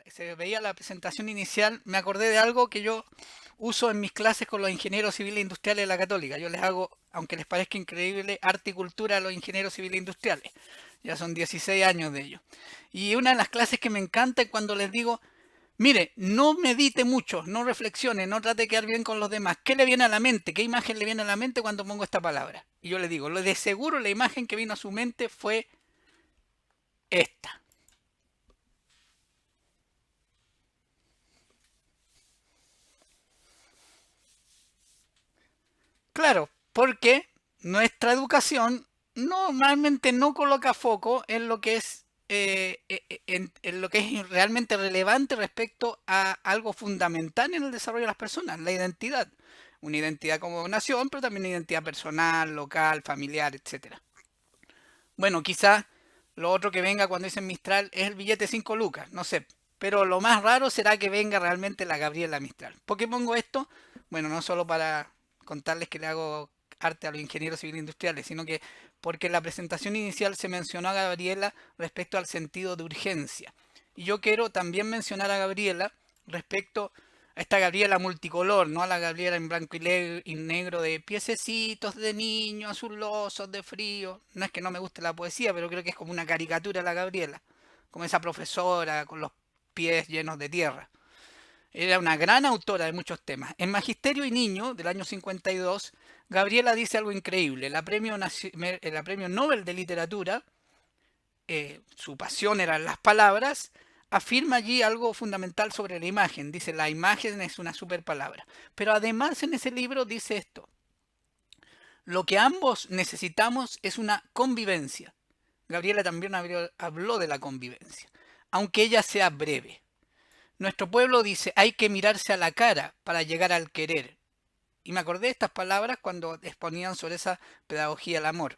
se veía la presentación inicial, me acordé de algo que yo uso en mis clases con los ingenieros civiles e industriales de la Católica. Yo les hago, aunque les parezca increíble, arte y cultura a los ingenieros civiles e industriales. Ya son 16 años de ello. Y una de las clases que me encanta es cuando les digo, mire, no medite mucho, no reflexione, no trate de quedar bien con los demás. ¿Qué le viene a la mente? ¿Qué imagen le viene a la mente cuando pongo esta palabra? Y yo le digo, lo de seguro la imagen que vino a su mente fue esta. Claro, porque nuestra educación normalmente no coloca foco en lo que es en lo que es realmente relevante respecto a algo fundamental en el desarrollo de las personas, la identidad. Una identidad como nación, pero también una identidad personal, local, familiar, etcétera. Bueno, quizás lo otro que venga cuando dicen Mistral es el billete 5 lucas, no sé. Pero lo más raro será que venga realmente la Gabriela Mistral. ¿Por qué pongo esto? Bueno, no solo para contarles que le hago arte a los ingenieros civiles industriales, sino que porque en la presentación inicial se mencionó a Gabriela respecto al sentido de urgencia. Y yo quiero también mencionar a Gabriela respecto a esta Gabriela multicolor, no a la Gabriela en blanco y negro de piececitos de niño, azulosos, de frío. No es que no me guste la poesía, pero creo que es como una caricatura la Gabriela, como esa profesora con los pies llenos de tierra. Era una gran autora de muchos temas. En Magisterio y Niño, del año 52, Gabriela dice algo increíble. La premio Nobel de Literatura, su pasión eran las palabras, afirma allí algo fundamental sobre la imagen. Dice, la imagen es una super palabra. Pero además en ese libro dice esto. Lo que ambos necesitamos es una convivencia. Gabriela también habló de la convivencia, aunque ella sea breve. Nuestro pueblo dice, hay que mirarse a la cara para llegar al querer. Y me acordé de estas palabras cuando exponían sobre esa pedagogía del amor.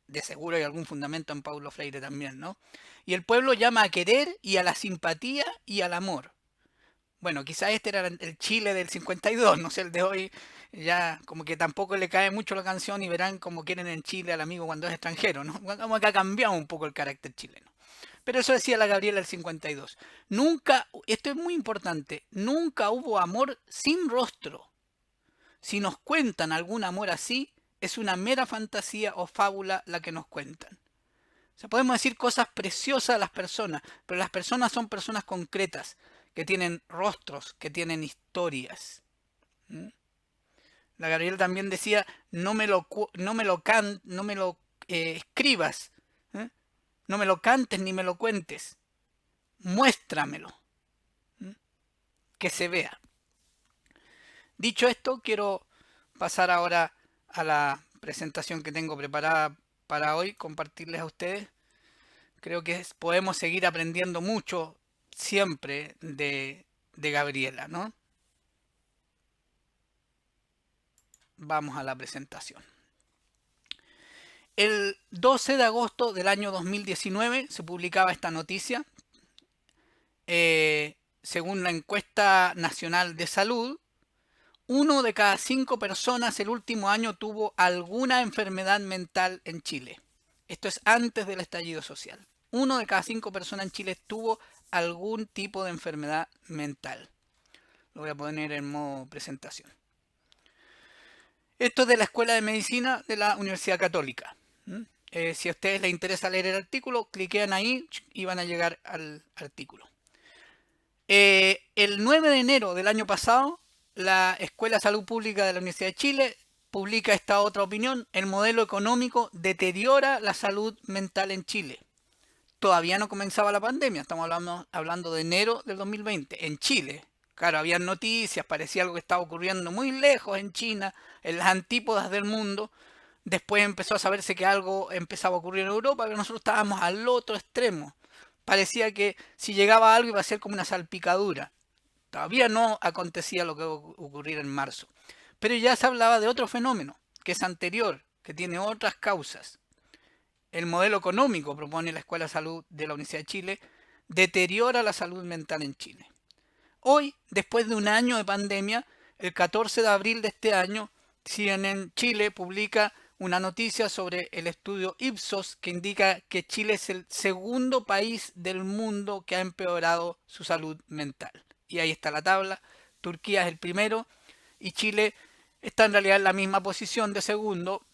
De seguro hay algún fundamento en Paulo Freire también, ¿no? Y el pueblo llama a querer y a la simpatía y al amor. Bueno, quizás este era el Chile del 52, no sé, el de hoy ya como que tampoco le cae mucho la canción y verán como quieren en Chile al amigo cuando es extranjero, ¿no? Como que ha cambiado un poco el carácter chileno. Pero eso decía la Gabriela del 52. Nunca, esto es muy importante, nunca hubo amor sin rostro. Si nos cuentan algún amor así, es una mera fantasía o fábula la que nos cuentan. O sea, podemos decir cosas preciosas a las personas, pero las personas son personas concretas, que tienen rostros, que tienen historias. ¿Mm? La Gabriela también decía, no me lo escribas, ¿eh? No me lo cantes ni me lo cuentes, muéstramelo, ¿Mm? Que se vea. Dicho esto, quiero pasar ahora a la presentación que tengo preparada para hoy, compartirles a ustedes. Creo que podemos seguir aprendiendo mucho siempre de Gabriela, ¿no? Vamos a la presentación. El 12 de agosto del año 2019 se publicaba esta noticia. Según la encuesta nacional de salud, 1 de cada 5 personas el último año tuvo alguna enfermedad mental en Chile. Esto es antes del estallido social. 1 de cada 5 personas en Chile tuvo algún tipo de enfermedad mental. Lo voy a poner en modo presentación. Esto es de la Escuela de Medicina de la Universidad Católica. Si a ustedes les interesa leer el artículo, cliquean ahí y van a llegar al artículo. El 9 de enero del año pasado, la Escuela de Salud Pública de la Universidad de Chile publica esta otra opinión. El modelo económico deteriora la salud mental en Chile. Todavía no comenzaba la pandemia, estamos hablando de enero del 2020, en Chile. Claro, había noticias, parecía algo que estaba ocurriendo muy lejos en China, en las antípodas del mundo. Después empezó a saberse que algo empezaba a ocurrir en Europa, pero nosotros estábamos al otro extremo. Parecía que si llegaba algo iba a ser como una salpicadura. Todavía no acontecía lo que iba a ocurrir en marzo. Pero ya se hablaba de otro fenómeno, que es anterior, que tiene otras causas. El modelo económico, propone la Escuela de Salud de la Universidad de Chile, deteriora la salud mental en Chile. Hoy, después de un año de pandemia, el 14 de abril de este año, CNN Chile publica una noticia sobre el estudio Ipsos que indica que Chile es el segundo país del mundo que ha empeorado su salud mental. Y ahí está la tabla. Turquía es el primero y Chile está en realidad en la misma posición de segundo.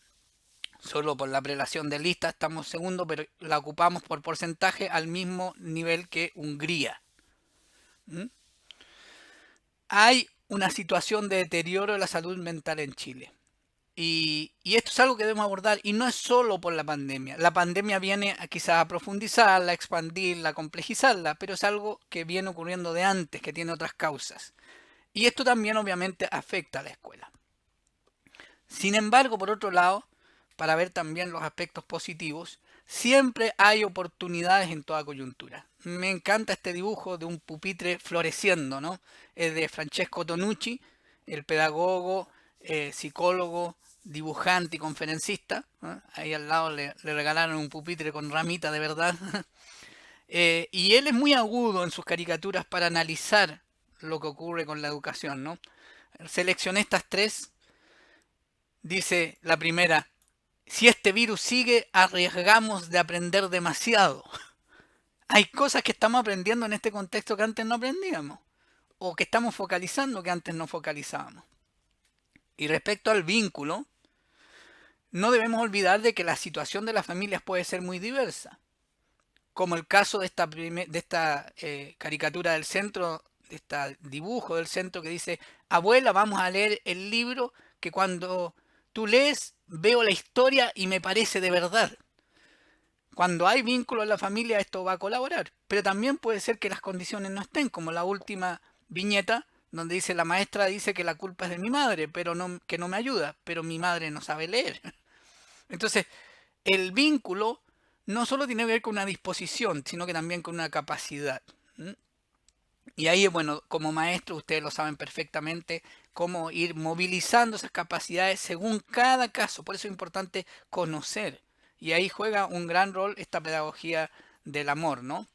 Solo por la prelación de lista estamos segundo, pero la ocupamos por porcentaje al mismo nivel que Hungría. ¿Mm? Hay una situación de deterioro de la salud mental en Chile. Y esto es algo que debemos abordar y no es solo por la pandemia. La pandemia viene quizás a profundizarla, a expandirla, a complejizarla, pero es algo que viene ocurriendo de antes, que tiene otras causas. Y esto también obviamente afecta a la escuela. Sin embargo, por otro lado, para ver también los aspectos positivos, siempre hay oportunidades en toda coyuntura. Me encanta este dibujo de un pupitre floreciendo, ¿no? Es de Francesco Tonucci, el pedagogo, psicólogo, dibujante y conferencista. ¿No? Ahí al lado le regalaron un pupitre con ramita de verdad. Y él es muy agudo en sus caricaturas para analizar lo que ocurre con la educación, ¿no? Seleccioné estas tres. Dice la primera, si este virus sigue, arriesgamos de aprender demasiado. Hay cosas que estamos aprendiendo en este contexto que antes no aprendíamos, o que estamos focalizando que antes no focalizábamos. Y respecto al vínculo, no debemos olvidar de que la situación de las familias puede ser muy diversa, como el caso de esta caricatura del centro, de este dibujo del centro que dice, abuela, vamos a leer el libro que cuando tú lees, veo la historia y me parece de verdad. Cuando hay vínculo en la familia, esto va a colaborar. Pero también puede ser que las condiciones no estén, como la última viñeta, donde dice la maestra dice que la culpa es de mi madre, pero no, que no me ayuda, pero mi madre no sabe leer. Entonces, el vínculo no solo tiene que ver con una disposición, sino que también con una capacidad. ¿Mm? Y ahí, bueno, como maestro, ustedes lo saben perfectamente, cómo ir movilizando esas capacidades según cada caso. Por eso es importante conocer. Y ahí juega un gran rol esta pedagogía del amor, ¿no?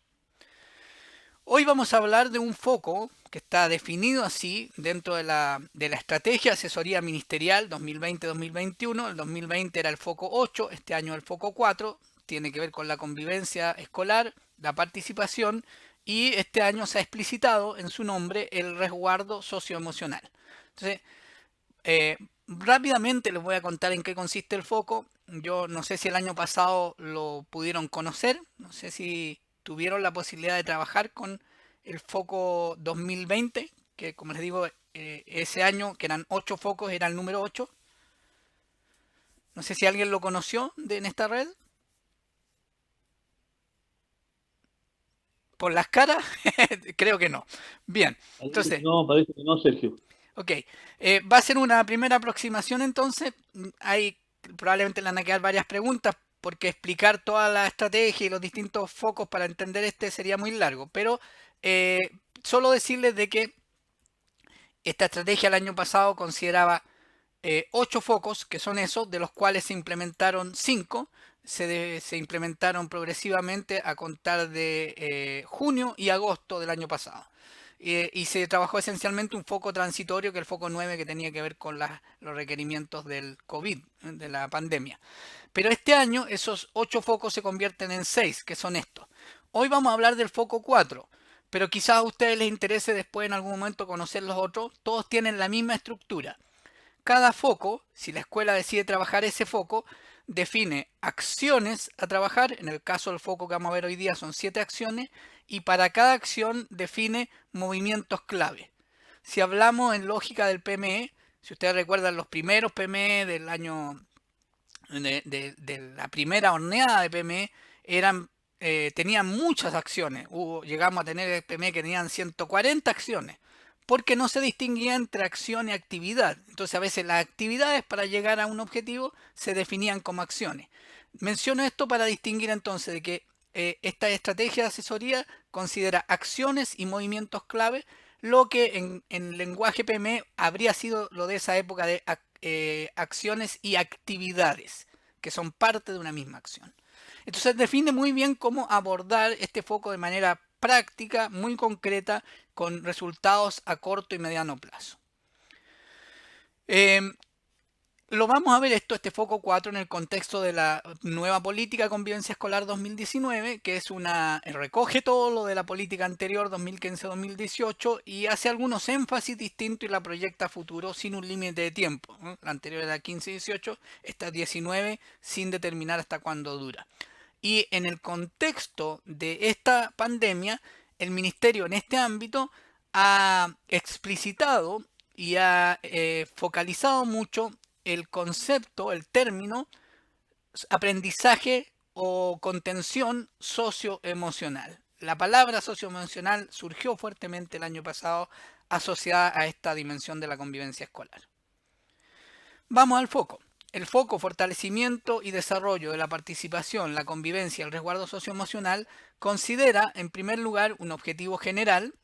Hoy vamos a hablar de un foco que está definido así dentro de la estrategia asesoría ministerial 2020-2021. El 2020 era el foco 8, este año el foco 4, tiene que ver con la convivencia escolar, la participación y este año se ha explicitado en su nombre el resguardo socioemocional. Entonces, rápidamente les voy a contar en qué consiste el foco. Yo no sé si el año pasado lo pudieron conocer, no sé si tuvieron la posibilidad de trabajar con el foco 2020, que como les digo, ese año que eran 8 focos, era el número 8. No sé si alguien lo conoció en esta red. Por las caras, creo que no. Bien, entonces, No, parece que no, Sergio. ok, va a ser una primera aproximación entonces. Hay probablemente le van a quedar varias preguntas porque explicar toda la estrategia y los distintos focos para entender este sería muy largo. Pero solo decirles de que esta estrategia el año pasado consideraba 8 focos, que son esos, de los cuales se implementaron 5. Se implementaron progresivamente a contar de junio y agosto del año pasado. Y se trabajó esencialmente un foco transitorio, que el foco 9, que tenía que ver con los requerimientos del COVID, de la pandemia. Pero este año esos 8 focos se convierten en 6, que son estos. Hoy vamos a hablar del foco 4, pero quizás a ustedes les interese después en algún momento conocer los otros. Todos tienen la misma estructura. Cada foco, si la escuela decide trabajar ese foco, define acciones a trabajar. En el caso del foco que vamos a ver hoy día son 7 acciones y para cada acción define movimientos clave. Si hablamos en lógica del PME, si ustedes recuerdan los primeros PME del año de la primera horneada de PME, tenían muchas acciones. Llegamos a tener PME que tenían 140 acciones porque no se distinguía entre acción y actividad. Entonces a veces las actividades para llegar a un objetivo se definían como acciones. Menciono esto para distinguir entonces de que esta estrategia de asesoría considera acciones y movimientos clave, lo que en lenguaje PME habría sido lo de esa época de acciones y actividades, que son parte de una misma acción. Entonces define muy bien cómo abordar este foco de manera práctica, muy concreta, con resultados a corto y mediano plazo. Lo vamos a ver este foco 4 en el contexto de la nueva política de convivencia escolar 2019, que es recoge todo lo de la política anterior 2015-2018 y hace algunos énfasis distintos y la proyecta a futuro sin un límite de tiempo, ¿no? La anterior era 15-18, esta 19 sin determinar hasta cuándo dura. Y en el contexto de esta pandemia, el ministerio en este ámbito ha explicitado y ha focalizado mucho el concepto, el término aprendizaje o contención socioemocional. La palabra socioemocional surgió fuertemente el año pasado asociada a esta dimensión de la convivencia escolar. Vamos al foco. El foco fortalecimiento y desarrollo de la participación, la convivencia y el resguardo socioemocional considera en primer lugar un objetivo general,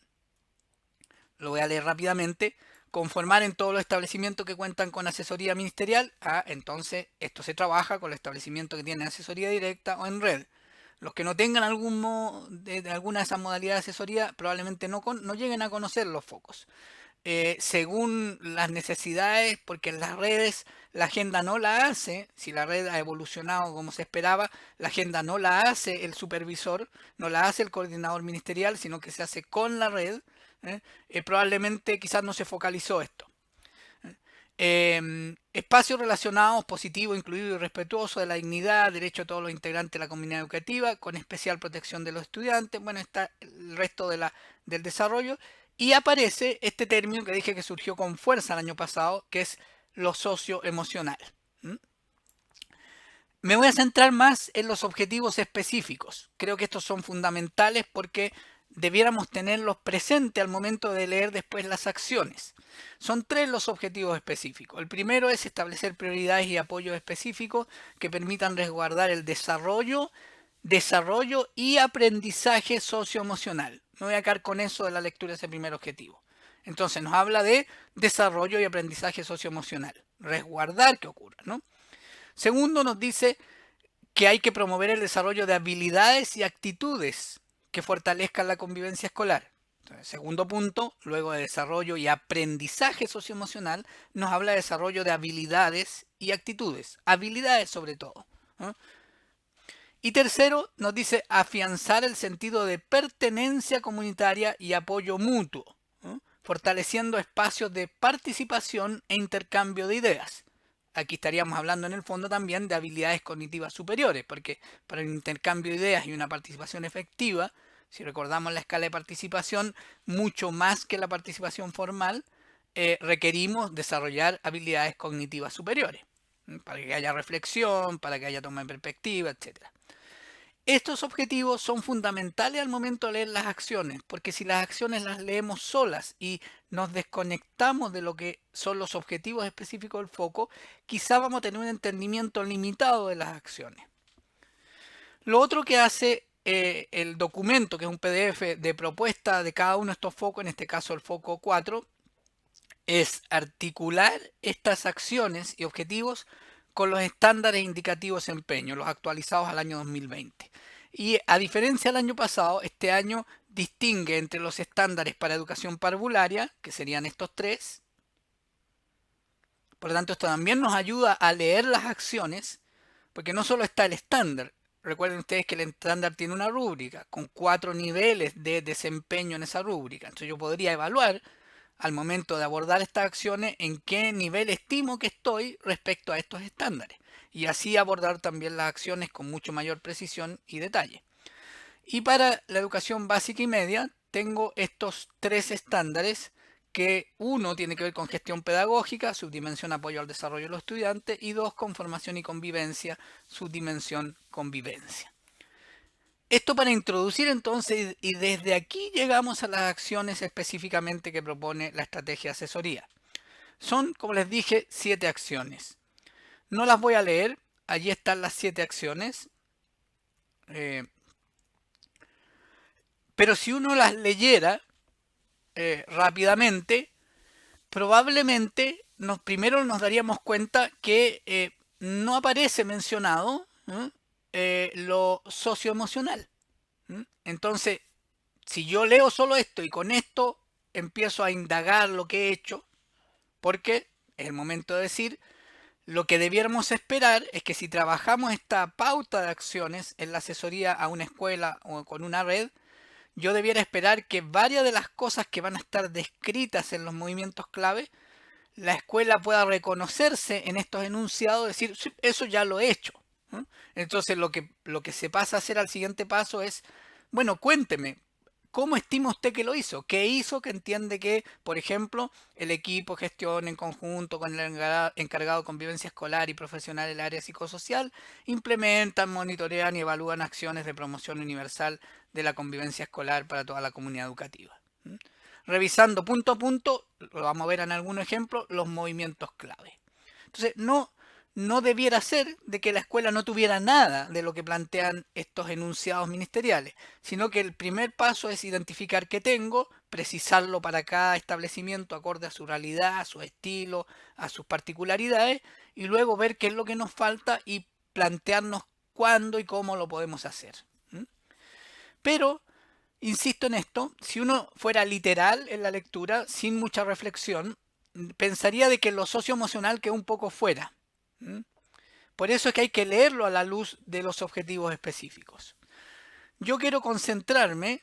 lo voy a leer rápidamente, conformar en todos los establecimientos que cuentan con asesoría ministerial. Entonces esto se trabaja con los establecimientos que tienen asesoría directa o en red. Los que no tengan alguna de esas modalidades de asesoría probablemente no lleguen a conocer los focos. Según las necesidades, porque en las redes la agenda no la hace, si la red ha evolucionado como se esperaba, la agenda no la hace el supervisor, no la hace el coordinador ministerial, sino que se hace con la red. Probablemente quizás no se focalizó esto. Espacios relacionados, positivo, incluido y respetuoso de la dignidad, derecho a todos los integrantes de la comunidad educativa, con especial protección de los estudiantes. Bueno, está el resto del desarrollo. Y aparece este término que dije que surgió con fuerza el año pasado, que es lo socioemocional. Me voy a centrar más en los objetivos específicos. Creo que estos son fundamentales porque debiéramos tenerlos presentes al momento de leer después las acciones. Son 3 los objetivos específicos. El primero es establecer prioridades y apoyos específicos que permitan resguardar el desarrollo y aprendizaje socioemocional. Me voy a quedar con eso de la lectura de ese primer objetivo. Entonces nos habla de desarrollo y aprendizaje socioemocional. Resguardar que ocurra, ¿no? Segundo, nos dice que hay que promover el desarrollo de habilidades y actitudes que fortalezcan la convivencia escolar. Entonces, segundo punto, luego de desarrollo y aprendizaje socioemocional, nos habla de desarrollo de habilidades y actitudes. Habilidades sobre todo, ¿no? Y tercero, nos dice afianzar el sentido de pertenencia comunitaria y apoyo mutuo, ¿no? Fortaleciendo espacios de participación e intercambio de ideas. Aquí estaríamos hablando en el fondo también de habilidades cognitivas superiores, porque para el intercambio de ideas y una participación efectiva, si recordamos la escala de participación, mucho más que la participación formal, requerimos desarrollar habilidades cognitivas superiores, para que haya reflexión, para que haya toma de perspectiva, etc. Estos objetivos son fundamentales al momento de leer las acciones, porque si las acciones las leemos solas y nos desconectamos de lo que son los objetivos específicos del foco, quizá vamos a tener un entendimiento limitado de las acciones. Lo otro que hace el documento, que es un PDF de propuesta de cada uno de estos focos, en este caso el foco 4, es articular estas acciones y objetivos con los estándares indicativos de empeño, los actualizados al año 2020. Y a diferencia del año pasado, este año distingue entre los estándares para educación parvularia, que serían estos 3. Por lo tanto, esto también nos ayuda a leer las acciones, porque no solo está el estándar. Recuerden ustedes que el estándar tiene una rúbrica con 4 niveles de desempeño en esa rúbrica. Entonces yo podría evaluar al momento de abordar estas acciones en qué nivel estimo que estoy respecto a estos estándares. Y así abordar también las acciones con mucho mayor precisión y detalle. Y para la educación básica y media tengo estos 3 estándares que uno tiene que ver con gestión pedagógica, subdimensión apoyo al desarrollo de los estudiantes, y 2 con formación y convivencia, subdimensión convivencia. Esto para introducir entonces, y desde aquí llegamos a las acciones específicamente que propone la estrategia de asesoría. Son, como les dije, 7 acciones. No las voy a leer, allí están las 7 acciones. Pero si uno las leyera rápidamente, probablemente primero nos daríamos cuenta que no aparece mencionado lo socioemocional. Entonces, si yo leo solo esto y con esto empiezo a indagar lo que he hecho, porque es el momento de decir, Lo que debiéramos esperar es que si trabajamos esta pauta de acciones en la asesoría a una escuela o con una red, yo debiera esperar que varias de las cosas que van a estar descritas en los movimientos clave, la escuela pueda reconocerse en estos enunciados, decir, "Sí, eso ya lo he hecho". ¿No? Entonces lo que se pasa a hacer al siguiente paso es, bueno, cuénteme, ¿cómo estima usted que lo hizo? ¿Qué hizo que entiende que, por ejemplo, el equipo gestión en conjunto con el encargado de convivencia escolar y profesional del área psicosocial implementan, monitorean y evalúan acciones de promoción universal de la convivencia escolar para toda la comunidad educativa? ¿Mm? Revisando punto a punto, lo vamos a ver en algún ejemplo, los movimientos clave. Entonces, no debiera ser de que la escuela no tuviera nada de lo que plantean estos enunciados ministeriales, sino que el primer paso es identificar qué tengo, precisarlo para cada establecimiento acorde a su realidad, a su estilo, a sus particularidades, y luego ver qué es lo que nos falta y plantearnos cuándo y cómo lo podemos hacer. ¿Mm? Pero insisto en esto, si uno fuera literal en la lectura, sin mucha reflexión, pensaría de que lo socioemocional queda un poco fuera. ¿Mm? Por eso es que hay que leerlo a la luz de los objetivos específicos. Yo quiero concentrarme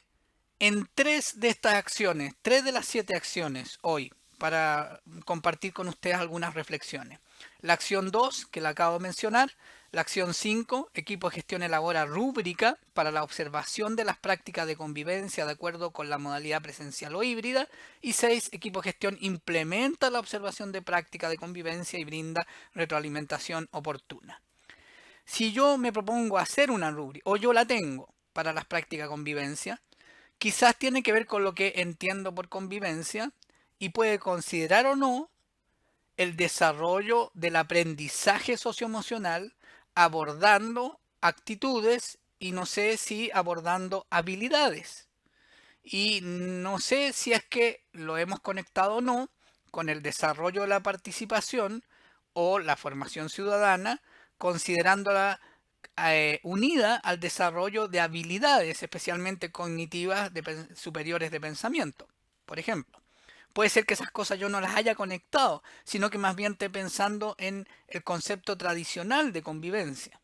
en tres de estas acciones, tres de las 7 acciones hoy, para compartir con ustedes algunas reflexiones. La acción 2, que la acabo de mencionar. La acción 5, equipo de gestión elabora rúbrica para la observación de las prácticas de convivencia de acuerdo con la modalidad presencial o híbrida. Y 6, equipo de gestión implementa la observación de práctica de convivencia y brinda retroalimentación oportuna. Si yo me propongo hacer una rúbrica, o yo la tengo para las prácticas de convivencia, quizás tiene que ver con lo que entiendo por convivencia y puede considerar o no el desarrollo del aprendizaje socioemocional abordando actitudes y no sé si abordando habilidades. Y no sé si es que lo hemos conectado o no con el desarrollo de la participación o la formación ciudadana, considerándola unida al desarrollo de habilidades, especialmente cognitivas superiores de pensamiento. Por ejemplo, puede ser que esas cosas yo no las haya conectado, sino que más bien esté pensando en el concepto tradicional de convivencia.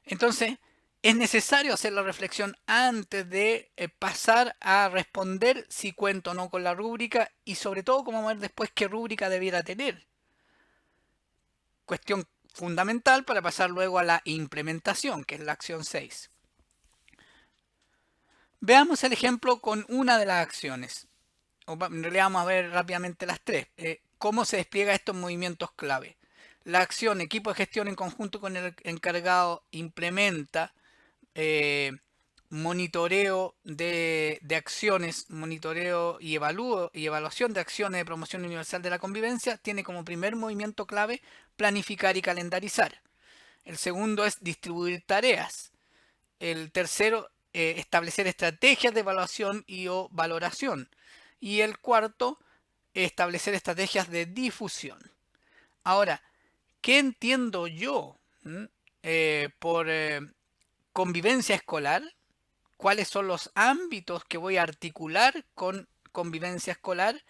Entonces, es necesario hacer la reflexión antes de pasar a responder si cuento o no con la rúbrica y sobre todo, como ver después qué rúbrica debiera tener. Cuestión fundamental para pasar luego a la implementación, que es la acción 6. Veamos el ejemplo con una de las acciones. En realidad vamos a ver rápidamente las tres. ¿Cómo se despliega estos movimientos clave? La acción equipo de gestión en conjunto con el encargado implementa monitoreo de acciones, monitoreo y evaluación de acciones de promoción universal de la convivencia. Tiene como primer movimiento clave planificar y calendarizar. El segundo es distribuir tareas. El tercero, establecer estrategias de evaluación y o valoración. Y el cuarto, establecer estrategias de difusión. Ahora, ¿qué entiendo yo por convivencia escolar? ¿Cuáles son los ámbitos que voy a articular con convivencia escolar?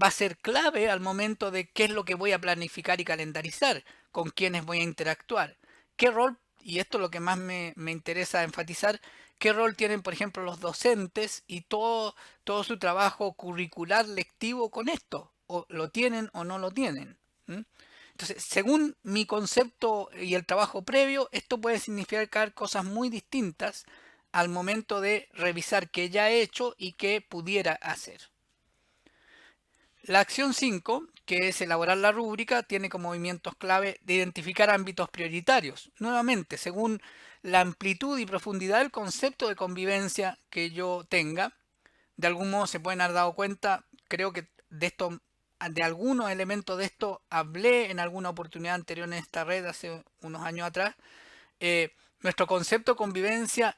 Va a ser clave al momento de qué es lo que voy a planificar y calendarizar, con quiénes voy a interactuar, qué rol, y esto es lo que más me interesa enfatizar, qué rol tienen, por ejemplo, los docentes y todo su trabajo curricular lectivo con esto, o lo tienen o no lo tienen. ¿Mm? Entonces, según mi concepto y el trabajo previo, esto puede significar cosas muy distintas al momento de revisar qué ya he hecho y qué pudiera hacer. La acción 5, que es elaborar la rúbrica, tiene como movimientos clave de identificar ámbitos prioritarios. Nuevamente, según la amplitud y profundidad del concepto de convivencia que yo tenga, de algún modo se pueden haber dado cuenta, creo que de algunos elementos de esto hablé en alguna oportunidad anterior en esta red hace unos años atrás. Nuestro concepto de convivencia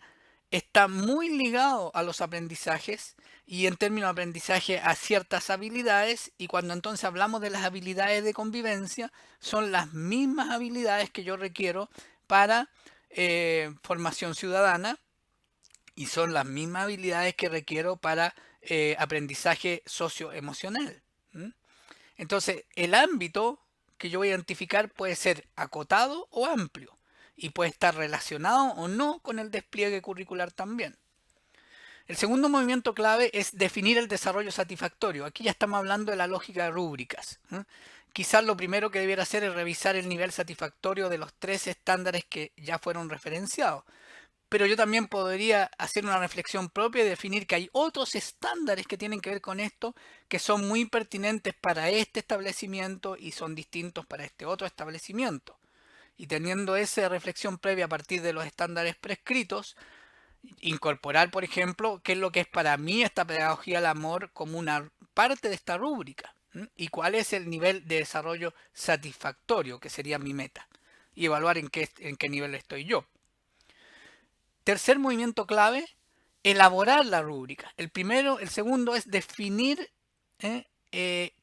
está muy ligado a los aprendizajes y en términos de aprendizaje a ciertas habilidades, y cuando entonces hablamos de las habilidades de convivencia son las mismas habilidades que yo requiero para formación ciudadana y son las mismas habilidades que requiero para aprendizaje socioemocional. ¿Mm? Entonces el ámbito que yo voy a identificar puede ser acotado o amplio y puede estar relacionado o no con el despliegue curricular también. El segundo movimiento clave es definir el desarrollo satisfactorio. Aquí ya estamos hablando de la lógica de rúbricas. Quizás lo primero que debiera hacer es revisar el nivel satisfactorio de los 3 estándares que ya fueron referenciados. Pero yo también podría hacer una reflexión propia y definir que hay otros estándares que tienen que ver con esto, que son muy pertinentes para este establecimiento y son distintos para este otro establecimiento. Y teniendo esa reflexión previa a partir de los estándares prescritos, incorporar, por ejemplo, qué es lo que es para mí esta pedagogía del amor como una parte de esta rúbrica y cuál es el nivel de desarrollo satisfactorio, que sería mi meta, y evaluar en qué nivel estoy yo. Tercer movimiento clave, elaborar la rúbrica. El segundo es definir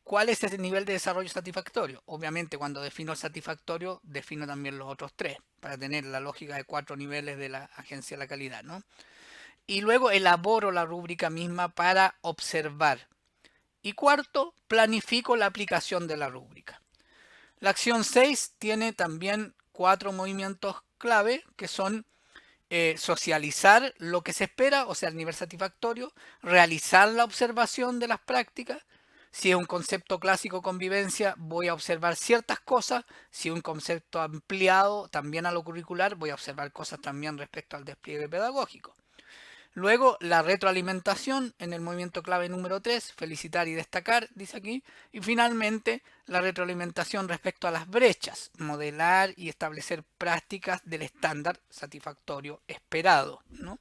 cuál es ese nivel de desarrollo satisfactorio. Obviamente, cuando defino el satisfactorio, defino también los otros 3, para tener la lógica de 4 niveles de la agencia de la calidad, ¿no? Y luego elaboro la rúbrica misma para observar. Y cuarto, planifico la aplicación de la rúbrica. La acción 6 tiene también 4 movimientos clave que son socializar lo que se espera, o sea, el nivel satisfactorio, realizar la observación de las prácticas. Si es un concepto clásico convivencia, voy a observar ciertas cosas. Si es un concepto ampliado también a lo curricular, voy a observar cosas también respecto al despliegue pedagógico. Luego la retroalimentación en el movimiento clave número 3, felicitar y destacar, dice aquí. Y finalmente la retroalimentación respecto a las brechas, modelar y establecer prácticas del estándar satisfactorio esperado, ¿no?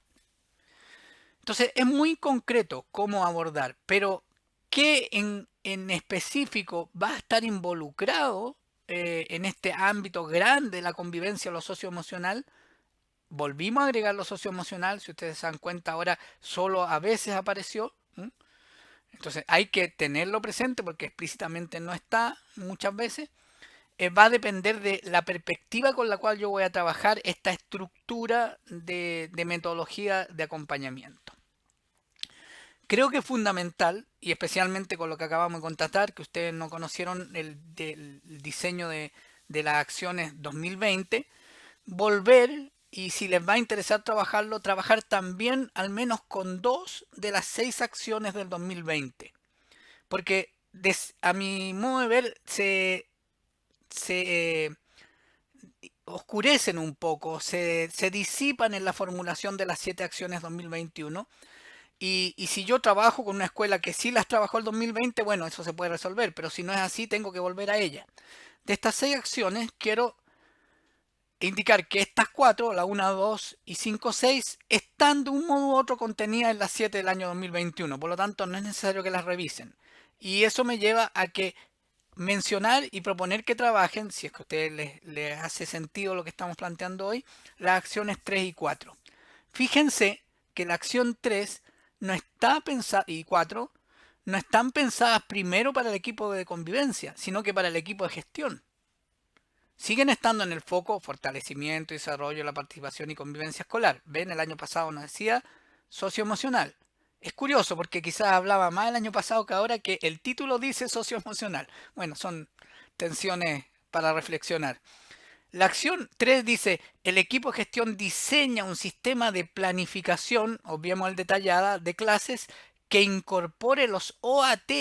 Entonces es muy concreto cómo abordar, pero ¿qué en específico va a estar involucrado en este ámbito grande de la convivencia o lo socioemocional? Volvimos a agregar lo socioemocional, si ustedes se dan cuenta ahora solo a veces apareció. Entonces hay que tenerlo presente porque explícitamente no está muchas veces. Va a depender de la perspectiva con la cual yo voy a trabajar esta estructura de metodología de acompañamiento. Creo que es fundamental, y especialmente con lo que acabamos de contratar, que ustedes no conocieron el diseño de las acciones 2020, volver, y si les va a interesar trabajarlo, trabajar también al menos con 2 de las 6 acciones del 2020. Porque a mi modo de ver se oscurecen un poco, se disipan en la formulación de las 7 acciones 2021. Y si yo trabajo con una escuela que sí las trabajó el 2020, bueno, eso se puede resolver, pero si no es así, tengo que volver a ella. De estas 6 acciones, quiero indicar que estas 4, la 1, 2 y 5, 6, están de un modo u otro contenidas en las 7 del año 2021. Por lo tanto, no es necesario que las revisen. Y eso me lleva a que mencionar y proponer que trabajen, si es que a ustedes les hace sentido lo que estamos planteando hoy, las acciones 3 y 4. Fíjense que la acción 3 no está pensada, y 4 no están pensadas primero para el equipo de convivencia, sino que para el equipo de gestión. Siguen estando en el foco fortalecimiento y desarrollo de la participación y convivencia escolar. Ven, el año pasado nos decía socioemocional. Es curioso porque quizás hablaba más el año pasado que ahora, que el título dice socioemocional. Bueno, son tensiones para reflexionar. La acción 3 dice, el equipo de gestión diseña un sistema de planificación, obviemos el detallada, de clases que incorpore los OAT,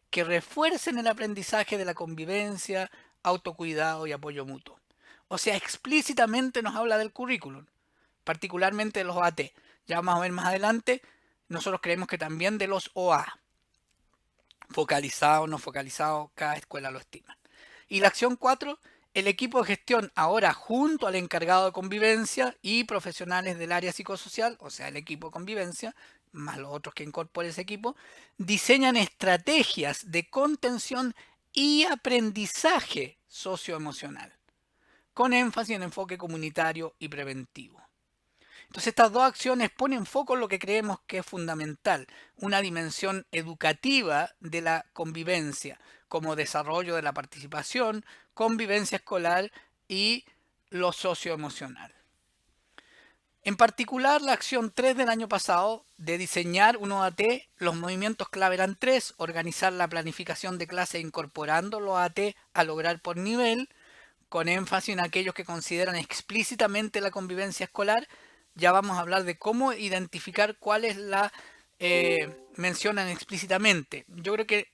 que refuercen el aprendizaje de la convivencia, autocuidado y apoyo mutuo. O sea, explícitamente nos habla del currículum, particularmente de los OAT. Ya vamos a ver más adelante, nosotros creemos que también de los OA. Focalizado, no focalizado, cada escuela lo estima. Y la acción 4, el equipo de gestión ahora junto al encargado de convivencia y profesionales del área psicosocial, o sea, el equipo de convivencia, más los otros que incorpore ese equipo, diseñan estrategias de contención y aprendizaje socioemocional, con énfasis en enfoque comunitario y preventivo. Entonces estas 2 acciones ponen foco en lo que creemos que es fundamental, una dimensión educativa de la convivencia, como desarrollo de la participación, convivencia escolar y lo socioemocional. En particular, la acción 3 del año pasado de diseñar un OAT, los movimientos clave eran 3: organizar la planificación de clase incorporando los OAT a lograr por nivel, con énfasis en aquellos que consideran explícitamente la convivencia escolar. Ya vamos a hablar de cómo identificar cuáles la mencionan explícitamente. Yo creo que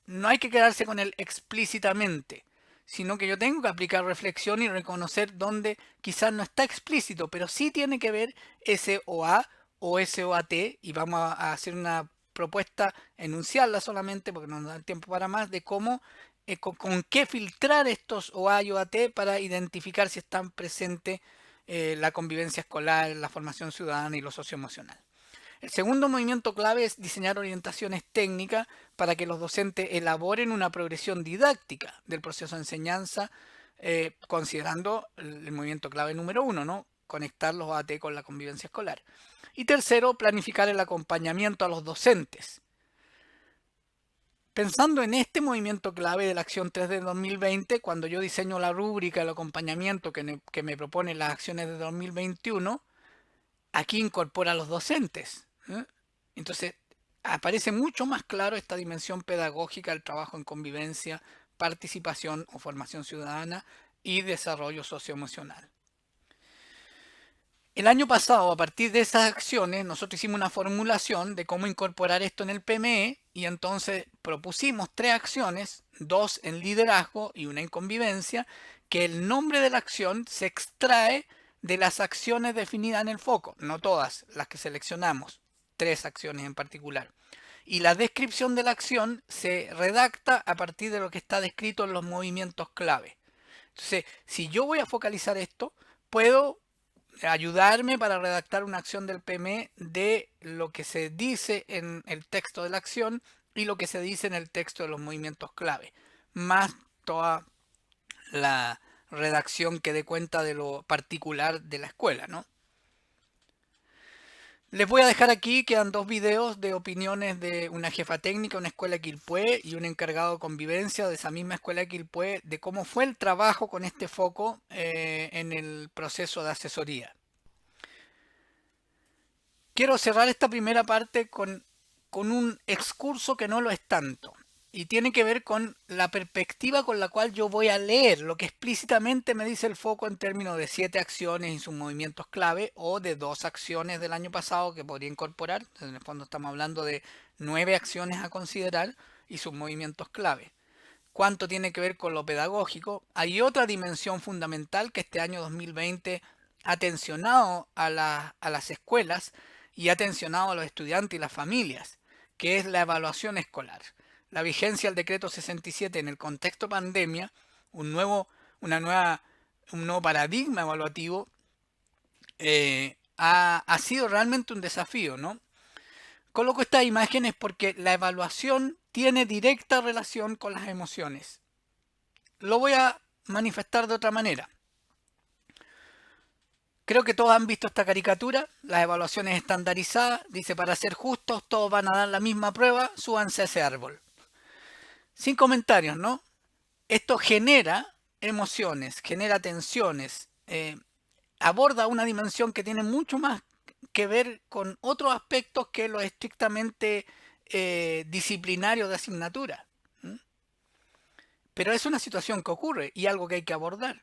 no hay que quedarse con el explícitamente, sino que yo tengo que aplicar reflexión y reconocer dónde quizás no está explícito, pero sí tiene que ver SOA o SOAT, y vamos a hacer una propuesta, enunciarla solamente porque no nos da el tiempo para más, de cómo, con qué filtrar estos OA y OAT para identificar si están presentes la convivencia escolar, la formación ciudadana y lo socioemocional. El segundo movimiento clave es diseñar orientaciones técnicas para que los docentes elaboren una progresión didáctica del proceso de enseñanza, considerando el movimiento clave número 1, ¿no? Conectar los OAT con la convivencia escolar. Y tercero, planificar el acompañamiento a los docentes. Pensando en este movimiento clave de la acción 3 de 2020, cuando yo diseño la rúbrica del acompañamiento que me propone las acciones de 2021, aquí incorpora a los docentes. Entonces, aparece mucho más claro esta dimensión pedagógica del trabajo en convivencia, participación o formación ciudadana y desarrollo socioemocional. El año pasado, a partir de esas acciones, nosotros hicimos una formulación de cómo incorporar esto en el PME y entonces propusimos 3 acciones, 2 en liderazgo y una en convivencia, que el nombre de la acción se extrae de las acciones definidas en el foco, no todas las que seleccionamos, 3 acciones en particular. Y la descripción de la acción se redacta a partir de lo que está descrito en los movimientos clave. Entonces, si yo voy a focalizar esto, puedo ayudarme para redactar una acción del PME de lo que se dice en el texto de la acción y lo que se dice en el texto de los movimientos clave, más toda la redacción que dé cuenta de lo particular de la escuela, ¿no? Les voy a dejar aquí, quedan 2 videos de opiniones de una jefa técnica, una escuela de Quilpué y un encargado de convivencia de esa misma escuela de Quilpué, de cómo fue el trabajo con este foco en el proceso de asesoría. Quiero cerrar esta primera parte con un excurso que no lo es tanto. Y tiene que ver con la perspectiva con la cual yo voy a leer lo que explícitamente me dice el foco en términos de 7 acciones y sus movimientos clave, o de 2 acciones del año pasado que podría incorporar. En el fondo estamos hablando de 9 acciones a considerar y sus movimientos clave. ¿Cuánto tiene que ver con lo pedagógico? Hay otra dimensión fundamental que este año 2020 ha tensionado a las escuelas y ha tensionado a los estudiantes y las familias, que es la evaluación escolar. La vigencia del decreto 67 en el contexto pandemia, un nuevo paradigma evaluativo, ha sido realmente un desafío, ¿no? Coloco estas imágenes porque la evaluación tiene directa relación con las emociones. Lo voy a manifestar de otra manera. Creo que todos han visto esta caricatura, las evaluaciones estandarizadas, dice: para ser justos todos van a dar la misma prueba, súbanse a ese árbol. Sin comentarios, ¿no? Esto genera emociones, genera tensiones, aborda una dimensión que tiene mucho más que ver con otros aspectos que los estrictamente disciplinarios de asignatura. Pero es una situación que ocurre y algo que hay que abordar.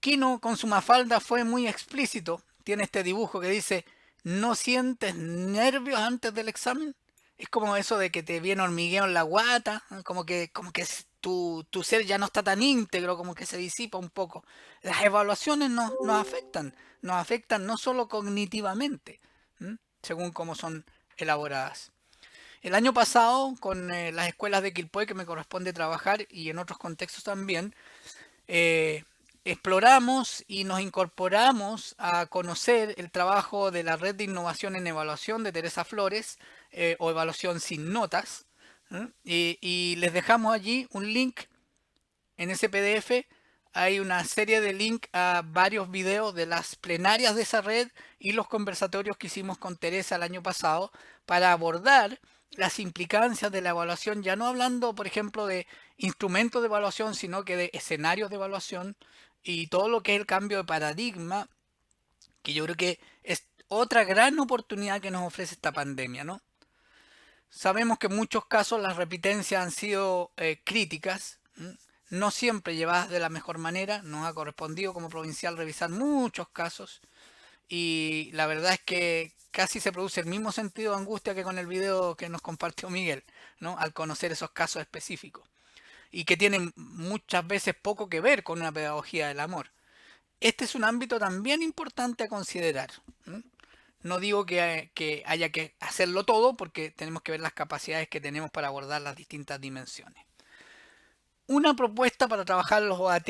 Kino con su Mafalda fue muy explícito. Tiene este dibujo que dice: ¿no sientes nervios antes del examen? Es como eso de que te viene hormigueo en la guata, como que tu ser ya no está tan íntegro, como que se disipa un poco. Las evaluaciones nos afectan no solo cognitivamente, según cómo son elaboradas. El año pasado, con las escuelas de Quilpué que me corresponde trabajar y en otros contextos también, exploramos y nos incorporamos a conocer el trabajo de la Red de Innovación en Evaluación de Teresa Flores, o Evaluación sin Notas, y les dejamos allí un link. En ese PDF hay una serie de links a varios videos de las plenarias de esa red y los conversatorios que hicimos con Teresa el año pasado para abordar las implicancias de la evaluación, ya no hablando, por ejemplo, de instrumentos de evaluación, sino que de escenarios de evaluación y todo lo que es el cambio de paradigma que yo creo que es otra gran oportunidad que nos ofrece esta pandemia, ¿no? Sabemos que en muchos casos las repitencias han sido críticas, no siempre llevadas de la mejor manera. Nos ha correspondido como provincial revisar muchos casos y la verdad es que casi se produce el mismo sentido de angustia que con el video que nos compartió Miguel, ¿no? Al conocer esos casos específicos y que tienen muchas veces poco que ver con una pedagogía del amor. Este es un ámbito también importante a considerar. No digo que haya que hacerlo todo porque tenemos que ver las capacidades que tenemos para abordar las distintas dimensiones. Una propuesta para trabajar los OAT,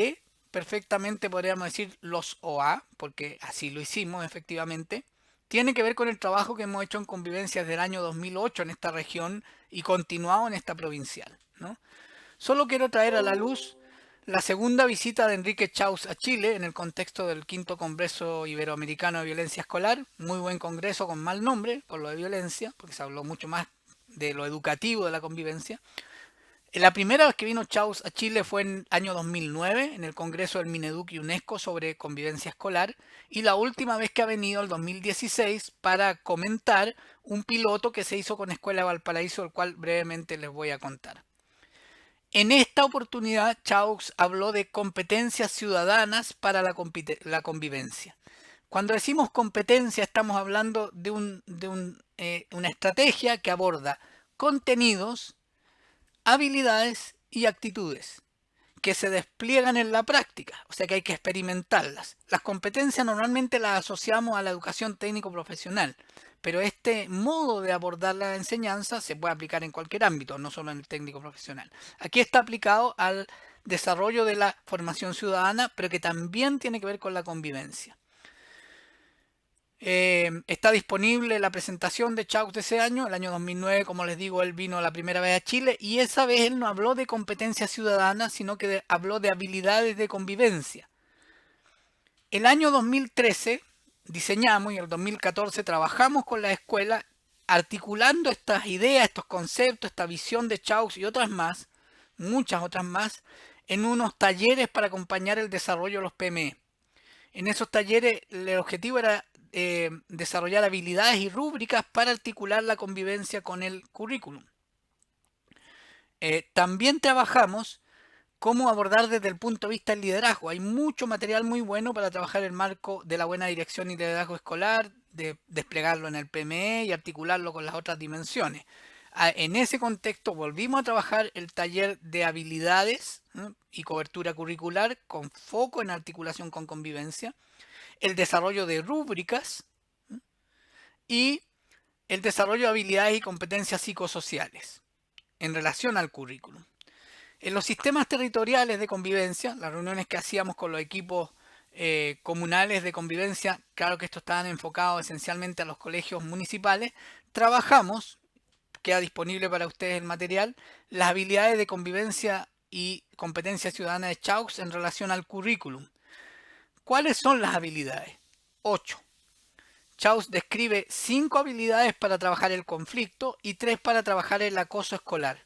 perfectamente podríamos decir los OA, porque así lo hicimos efectivamente, tiene que ver con el trabajo que hemos hecho en convivencia desde el año 2008 en esta región y continuado en esta provincial, ¿no? Solo quiero traer a la luz la segunda visita de Enrique Chaus a Chile en el contexto del quinto Congreso Iberoamericano de Violencia Escolar. Muy buen congreso con mal nombre, por lo de violencia, porque se habló mucho más de lo educativo de la convivencia. La primera vez que vino Chaus a Chile fue en el año 2009, en el Congreso del Mineduc y UNESCO sobre convivencia escolar, y la última vez que ha venido, el 2016, para comentar un piloto que se hizo con Escuela de Valparaíso, el cual brevemente les voy a contar. En esta oportunidad, Chaus habló de competencias ciudadanas para la convivencia. Cuando decimos competencia, estamos hablando de una estrategia que aborda contenidos, habilidades y actitudes que se despliegan en la práctica, o sea que hay que experimentarlas. Las competencias normalmente las asociamos a la educación técnico-profesional, pero este modo de abordar la enseñanza se puede aplicar en cualquier ámbito, no solo en el técnico-profesional. Aquí está aplicado al desarrollo de la formación ciudadana, pero que también tiene que ver con la convivencia. Está disponible la presentación de Chaus de ese año, el año 2009, como les digo, él vino la primera vez a Chile y esa vez él no habló de competencia ciudadana, sino que habló de habilidades de convivencia. El año 2013 diseñamos y el 2014 trabajamos con la escuela articulando estas ideas, estos conceptos, esta visión de Chaus y otras más, muchas otras más, en unos talleres para acompañar el desarrollo de los PME. En esos talleres el objetivo era desarrollar habilidades y rúbricas para articular la convivencia con el currículum. También trabajamos cómo abordar desde el punto de vista del liderazgo. Hay mucho material muy bueno para trabajar el marco de la buena dirección y liderazgo escolar, de desplegarlo en el PME y articularlo con las otras dimensiones. En ese contexto volvimos a trabajar el taller de habilidades y cobertura curricular con foco en articulación con convivencia, el desarrollo de rúbricas y el desarrollo de habilidades y competencias psicosociales en relación al currículum. En los sistemas territoriales de convivencia, las reuniones que hacíamos con los equipos comunales de convivencia, claro que estos estaban enfocados esencialmente a los colegios municipales, trabajamos, queda disponible para ustedes el material, las habilidades de convivencia y competencia ciudadana de Chaus en relación al currículum. ¿Cuáles son las habilidades? 8. Chaus describe 5 habilidades para trabajar el conflicto y 3 para trabajar el acoso escolar.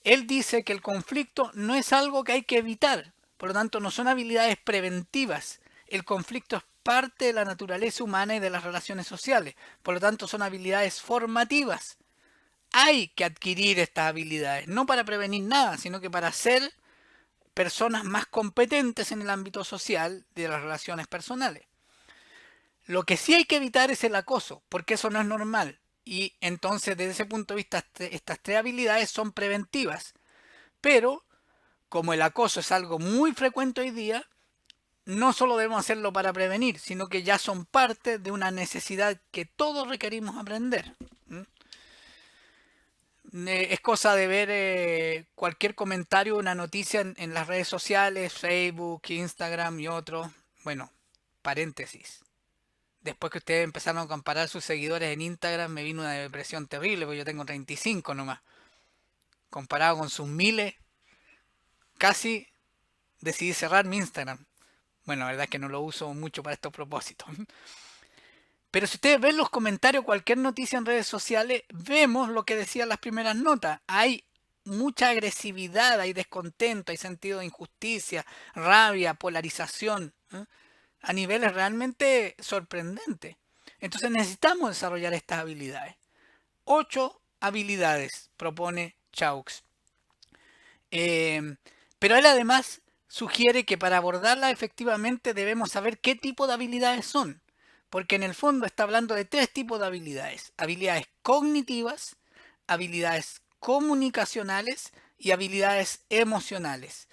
Él dice que el conflicto no es algo que hay que evitar, por lo tanto no son habilidades preventivas. El conflicto es parte de la naturaleza humana y de las relaciones sociales, por lo tanto son habilidades formativas. Hay que adquirir estas habilidades, no para prevenir nada, sino que para ser personas más competentes en el ámbito social de las relaciones personales. Lo que sí hay que evitar es el acoso, porque eso no es normal. Y entonces, desde ese punto de vista, estas 3 habilidades son preventivas. Pero, como el acoso es algo muy frecuente hoy día, no solo debemos hacerlo para prevenir, sino que ya son parte de una necesidad que todos requerimos aprender. Es cosa de ver cualquier comentario, una noticia en las redes sociales, Facebook, Instagram y otros. Bueno, paréntesis. Después que ustedes empezaron a comparar sus seguidores en Instagram, me vino una depresión terrible, porque yo tengo 35 nomás. Comparado con sus miles, casi decidí cerrar mi Instagram. Bueno, la verdad es que no lo uso mucho para estos propósitos. Pero si ustedes ven los comentarios, cualquier noticia en redes sociales, vemos lo que decían las primeras notas. Hay mucha agresividad, hay descontento, hay sentido de injusticia, rabia, polarización. a niveles realmente sorprendentes. Entonces necesitamos desarrollar estas habilidades. 8 habilidades propone Chaux. Pero él además sugiere que para abordarla efectivamente debemos saber qué tipo de habilidades son. Porque en el fondo está hablando de 3 tipos de habilidades. Habilidades cognitivas, habilidades comunicacionales y habilidades emocionales.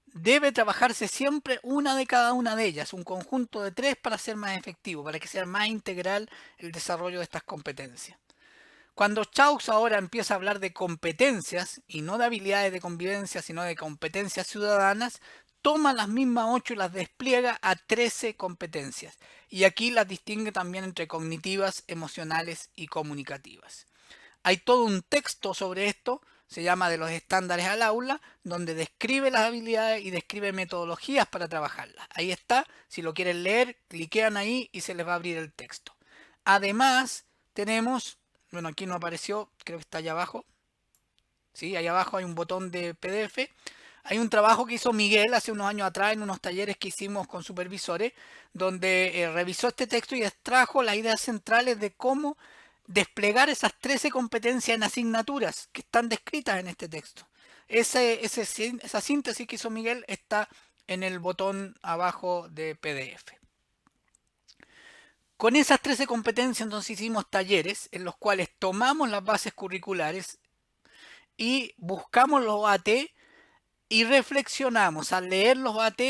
Debe trabajarse siempre una de cada una de ellas, un conjunto de 3 para ser más efectivo, para que sea más integral el desarrollo de estas competencias. Cuando Chaux ahora empieza a hablar de competencias, y no de habilidades de convivencia, sino de competencias ciudadanas, toma las mismas 8 y las despliega a 13 competencias. Y aquí las distingue también entre cognitivas, emocionales y comunicativas. Hay todo un texto sobre esto, se llama De los estándares al aula, donde describe las habilidades y describe metodologías para trabajarlas. Ahí está, si lo quieren leer, cliquean ahí y se les va a abrir el texto. Además, tenemos, bueno, aquí no apareció, creo que está allá abajo. Sí, ahí abajo hay un botón de PDF. Hay un trabajo que hizo Miguel hace unos años atrás en unos talleres que hicimos con supervisores, donde revisó este texto y extrajo las ideas centrales de cómo desplegar esas 13 competencias en asignaturas que están descritas en este texto. Esa síntesis que hizo Miguel está en el botón abajo de PDF. Con esas 13 competencias entonces hicimos talleres en los cuales tomamos las bases curriculares y buscamos los OAT y reflexionamos al leer los OAT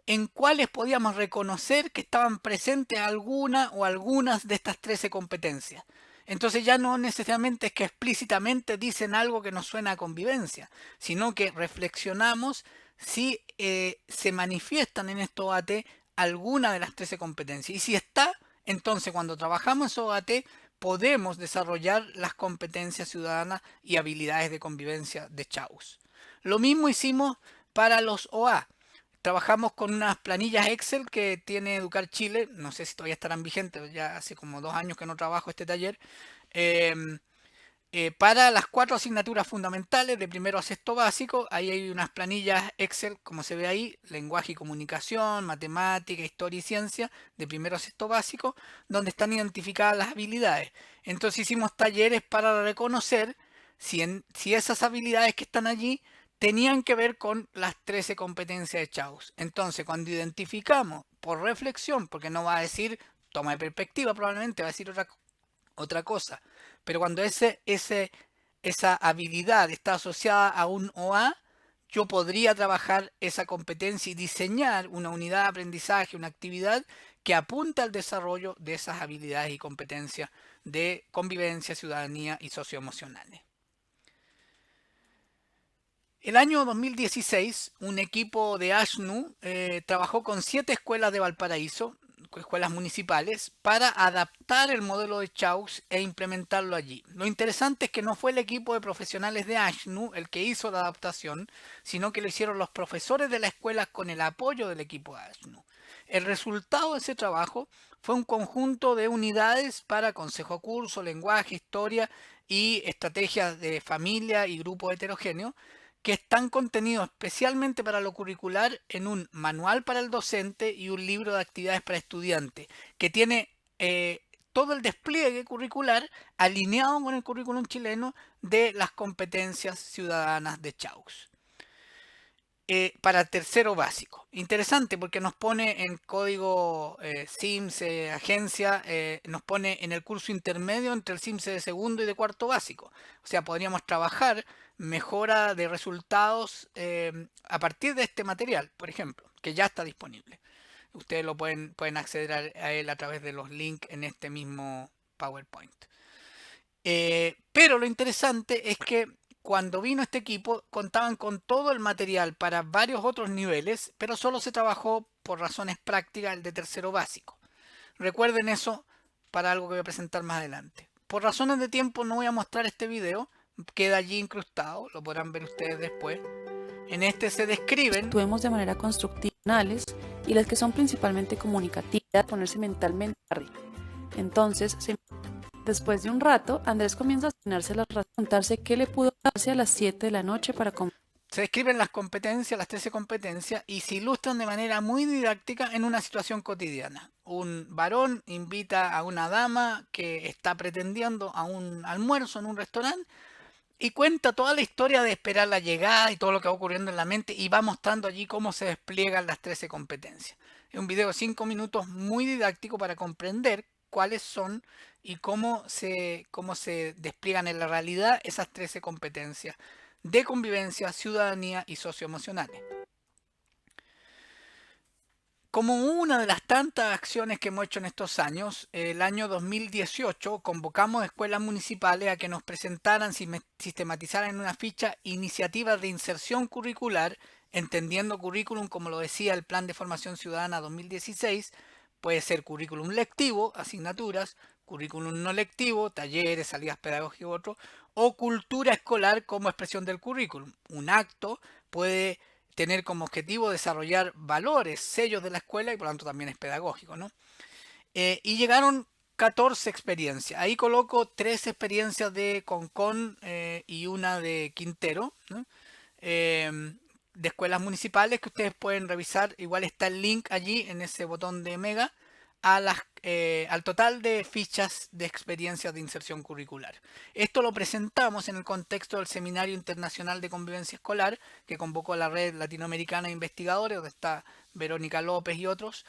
en cuáles podíamos reconocer que estaban presentes alguna o algunas de estas 13 competencias. Entonces ya no necesariamente es que explícitamente dicen algo que nos suena a convivencia, sino que reflexionamos si se manifiestan en estos OAT alguna de las 13 competencias. Y si está, entonces cuando trabajamos esos OAT podemos desarrollar las competencias ciudadanas y habilidades de convivencia de Chaux. Lo mismo hicimos para los OA. Trabajamos con unas planillas Excel que tiene Educar Chile, no sé si todavía estarán vigentes, ya hace como 2 años que no trabajo este taller, para las 4 asignaturas fundamentales de primero a sexto básico. Ahí hay unas planillas Excel, como se ve ahí, lenguaje y comunicación, matemática, historia y ciencia, de primero a sexto básico, donde están identificadas las habilidades. Entonces hicimos talleres para reconocer si esas habilidades que están allí tenían que ver con las 13 competencias de Chaux. Entonces, cuando identificamos por reflexión, porque no va a decir toma de perspectiva, probablemente va a decir otra cosa, pero cuando esa habilidad está asociada a un OA, yo podría trabajar esa competencia y diseñar una unidad de aprendizaje, una actividad que apunta al desarrollo de esas habilidades y competencias de convivencia, ciudadanía y socioemocionales. El año 2016, un equipo de ASNU trabajó con 7 escuelas de Valparaíso, escuelas municipales, para adaptar el modelo de Chaux e implementarlo allí. Lo interesante es que no fue el equipo de profesionales de ASNU el que hizo la adaptación, sino que lo hicieron los profesores de la escuela con el apoyo del equipo de ASNU. El resultado de ese trabajo fue un conjunto de unidades para consejo curso, lenguaje, historia y estrategias de familia y grupo heterogéneo, que están contenidos especialmente para lo curricular en un manual para el docente y un libro de actividades para estudiantes, que tiene todo el despliegue curricular alineado con el currículum chileno de las competencias ciudadanas de Chaux. Para tercero básico. Interesante porque nos pone en código CIMSE, agencia, nos pone en el curso intermedio entre el CIMSE de segundo y de cuarto básico. O sea, podríamos trabajar mejora de resultados a partir de este material, por ejemplo, que ya está disponible. Ustedes lo pueden acceder a él a través de los links en este mismo PowerPoint. Pero lo interesante es que cuando vino este equipo contaban con todo el material para varios otros niveles, pero solo se trabajó por razones prácticas el de tercero básico. Recuerden eso para algo que voy a presentar más adelante. Por razones de tiempo no voy a mostrar este video, queda allí incrustado, lo podrán ver ustedes después. En este se describen actuemos de manera constructiva y las que son principalmente comunicativas, ponerse mentalmente arriba. Entonces, después de un rato, Andrés comienza a asignarse las razones, preguntarse qué le pudo darse a las 7 de la noche para comer. se describen las competencias, las 13 competencias, y se ilustran de manera muy didáctica en una situación cotidiana. Un varón invita a una dama que está pretendiendo a un almuerzo en un restaurante y cuenta toda la historia de esperar la llegada y todo lo que va ocurriendo en la mente y va mostrando allí cómo se despliegan las 13 competencias. Es un video de 5 minutos muy didáctico para comprender cuáles son y cómo se despliegan en la realidad esas 13 competencias de convivencia, ciudadanía y socioemocionales. Como una de las tantas acciones que hemos hecho en estos años, el año 2018 convocamos a escuelas municipales a que nos presentaran, sistematizaran en una ficha iniciativas de inserción curricular, entendiendo currículum como lo decía el Plan de Formación Ciudadana 2016, puede ser currículum lectivo, asignaturas, currículum no lectivo, talleres, salidas pedagógicas u otro, o cultura escolar como expresión del currículum. Un acto puede tener como objetivo desarrollar valores, sellos de la escuela y por lo tanto también es pedagógico, ¿no? Y llegaron 14 experiencias. Ahí coloco 3 experiencias de Concón y una de Quintero, ¿no? De escuelas municipales que ustedes pueden revisar. Igual está el link allí en ese botón de Mega al total de fichas de experiencias de inserción curricular. Esto lo presentamos en el contexto del Seminario Internacional de Convivencia Escolar que convocó la Red Latinoamericana de Investigadores, donde está Verónica López y otros,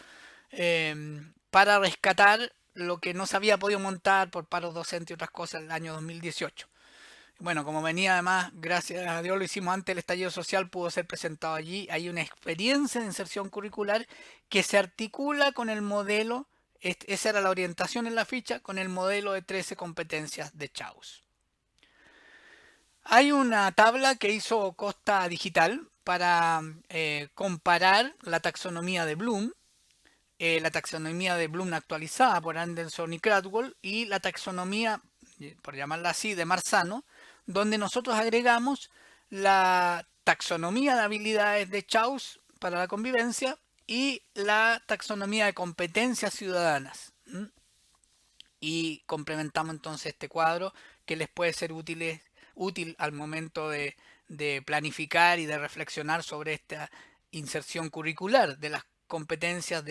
para rescatar lo que no se había podido montar por paros docentes y otras cosas en el año 2018. Bueno, como venía además, gracias a Dios lo hicimos antes del estallido social, pudo ser presentado allí. Hay una experiencia de inserción curricular que se articula con el modelo, esa era la orientación en la ficha, con el modelo de 13 competencias de Chaus. Hay una tabla que hizo Costa Digital para comparar la taxonomía de Bloom, la taxonomía de Bloom actualizada por Anderson y Cradwell y la taxonomía, por llamarla así, de Marzano, donde nosotros agregamos la taxonomía de habilidades de Chaus para la convivencia y la taxonomía de competencias ciudadanas. Y complementamos entonces este cuadro que les puede ser útil al momento de planificar y de reflexionar sobre esta inserción curricular de las competencias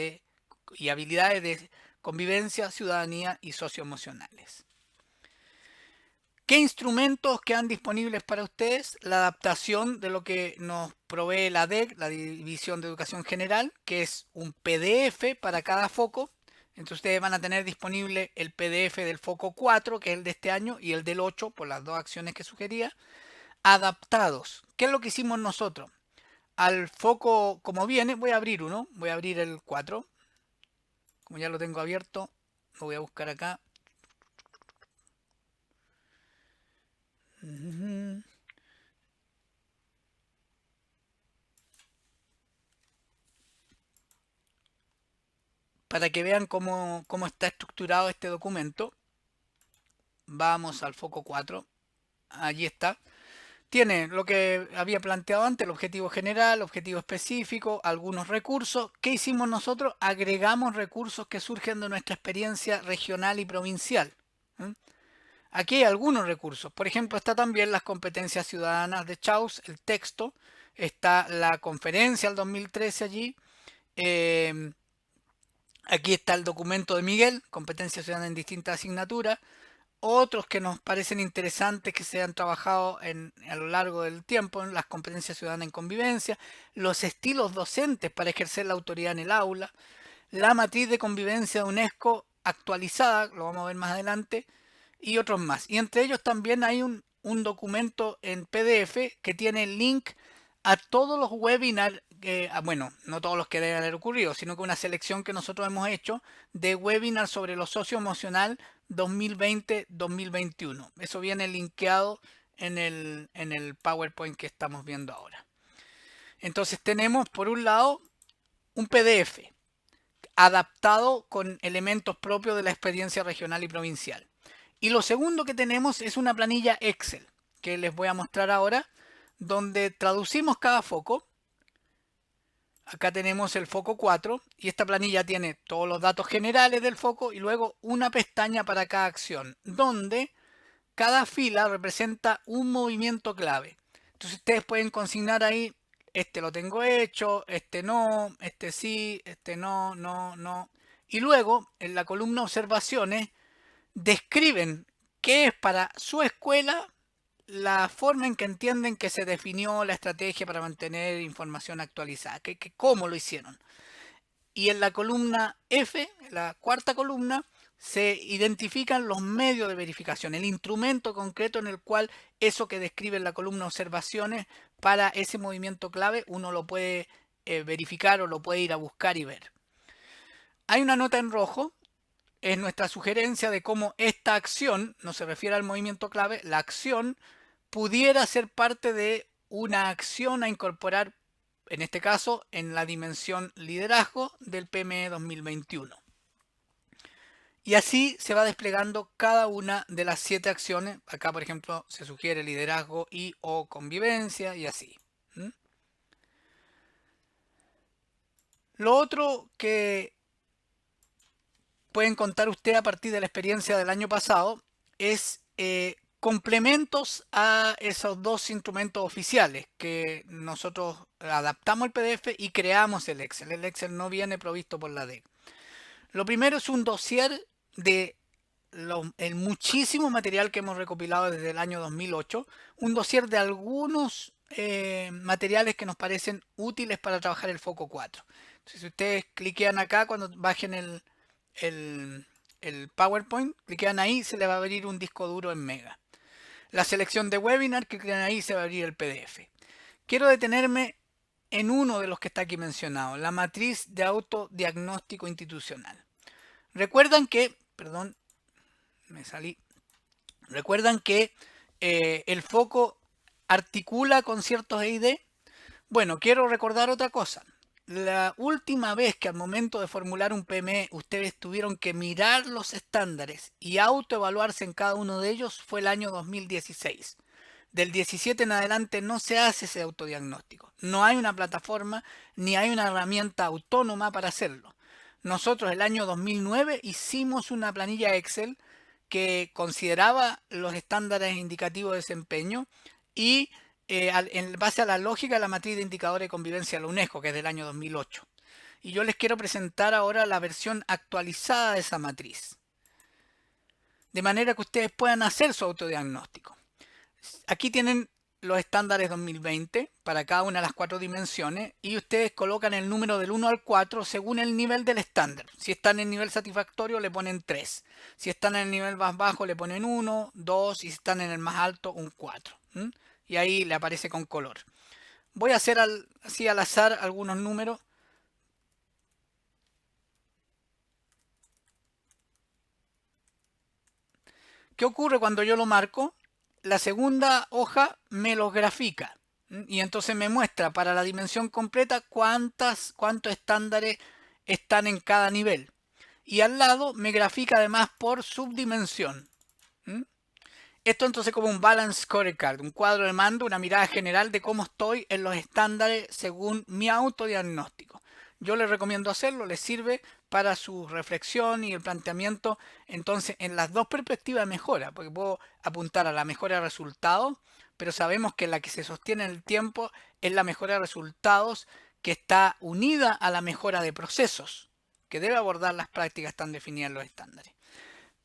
y habilidades de convivencia, ciudadanía y socioemocionales. ¿Qué instrumentos quedan disponibles para ustedes? La adaptación de lo que nos provee la DEC, la División de Educación General, que es un PDF para cada foco. Entonces ustedes van a tener disponible el PDF del foco 4, que es el de este año, y el del 8, por las dos acciones que sugería. Adaptados. ¿Qué es lo que hicimos nosotros? Al foco como viene, voy a abrir uno, voy a abrir el 4. Como ya lo tengo abierto, lo voy a buscar acá. Para que vean cómo está estructurado este documento, vamos al foco 4. Allí está. Tiene lo que había planteado antes, el objetivo general, objetivo específico, algunos recursos. ¿Qué hicimos nosotros? Agregamos recursos que surgen de nuestra experiencia regional y provincial. Aquí hay algunos recursos. Por ejemplo, está también las competencias ciudadanas de Chaus, el texto. Está la conferencia del 2013 allí. Aquí está el documento de Miguel, competencia ciudadana en distintas asignaturas. Otros que nos parecen interesantes que se han trabajado a lo largo del tiempo en las competencias ciudadanas en convivencia, los estilos docentes para ejercer la autoridad en el aula, la matriz de convivencia de UNESCO actualizada, lo vamos a ver más adelante, y otros más. Y entre ellos también hay un documento en PDF que tiene el link a todos los webinars, bueno, no todos los que deben haber ocurrido, sino que una selección que nosotros hemos hecho de webinars sobre lo socioemocional 2020-2021. Eso viene linkeado en el PowerPoint que estamos viendo ahora. Entonces tenemos por un lado un PDF adaptado con elementos propios de la experiencia regional y provincial. Y lo segundo que tenemos es una planilla Excel que les voy a mostrar ahora, donde traducimos cada foco. Acá tenemos el foco 4 y esta planilla tiene todos los datos generales del foco y luego una pestaña para cada acción, donde cada fila representa un movimiento clave. Entonces ustedes pueden consignar ahí, este lo tengo hecho, este no, este sí, este no, no, no. Y luego, en la columna observaciones, describen qué es para su escuela la forma en que entienden que se definió la estrategia para mantener información actualizada, cómo lo hicieron. Y en la columna F, la cuarta columna, se identifican los medios de verificación, el instrumento concreto en el cual eso que describe en la columna observaciones para ese movimiento clave uno lo puede verificar o lo puede ir a buscar y ver. Hay una nota en rojo, es nuestra sugerencia de cómo esta acción, no se refiere al movimiento clave, la acción pudiera ser parte de una acción a incorporar, en este caso, en la dimensión liderazgo del PME 2021. Y así se va desplegando cada una de las 7 acciones. Acá, por ejemplo, se sugiere liderazgo y o convivencia y así. Lo otro que pueden contar usted a partir de la experiencia del año pasado es complementos a esos 2 instrumentos oficiales que nosotros adaptamos el PDF y creamos el Excel. El Excel no viene provisto por la DEC. Lo primero es un dossier de el muchísimo material que hemos recopilado desde el año 2008, un dossier de algunos materiales que nos parecen útiles para trabajar el foco 4. Entonces, si ustedes cliquean acá cuando bajen el PowerPoint, cliquean ahí, se le va a abrir un disco duro en Mega. La selección de webinar, cliquean ahí, se va a abrir el PDF. Quiero detenerme en uno de los que está aquí mencionado, la matriz de autodiagnóstico institucional. Recuerdan que, perdón, me salí. Recuerdan que el foco articula con ciertos EID. Bueno, quiero recordar otra cosa. La última vez que al momento de formular un PME ustedes tuvieron que mirar los estándares y autoevaluarse en cada uno de ellos fue el año 2016. Del 17 en adelante no se hace ese autodiagnóstico. No hay una plataforma ni hay una herramienta autónoma para hacerlo. Nosotros el año 2009 hicimos una planilla Excel que consideraba los estándares indicativos de desempeño y en base a la lógica de la matriz de indicadores de convivencia de la UNESCO, que es del año 2008. Y yo les quiero presentar ahora la versión actualizada de esa matriz, de manera que ustedes puedan hacer su autodiagnóstico. Aquí tienen los estándares 2020 para cada una de las 4 dimensiones y ustedes colocan el número del 1 al 4 según el nivel del estándar. Si están en nivel satisfactorio le ponen 3. Si están en el nivel más bajo le ponen 1, 2 y si están en el más alto un 4. Y ahí le aparece con color. Voy a hacer así al azar algunos números. ¿Qué ocurre cuando yo lo marco? La segunda hoja me los grafica y entonces me muestra para la dimensión completa cuántos estándares están en cada nivel. Y al lado me grafica además por subdimensión. Esto entonces como un balance scorecard, un cuadro de mando, una mirada general de cómo estoy en los estándares según mi autodiagnóstico. Yo les recomiendo hacerlo, les sirve para su reflexión y el planteamiento entonces en las 2 perspectivas de mejora, porque puedo apuntar a la mejora de resultados, pero sabemos que la que se sostiene en el tiempo es la mejora de resultados que está unida a la mejora de procesos, que debe abordar las prácticas tan definidas en los estándares.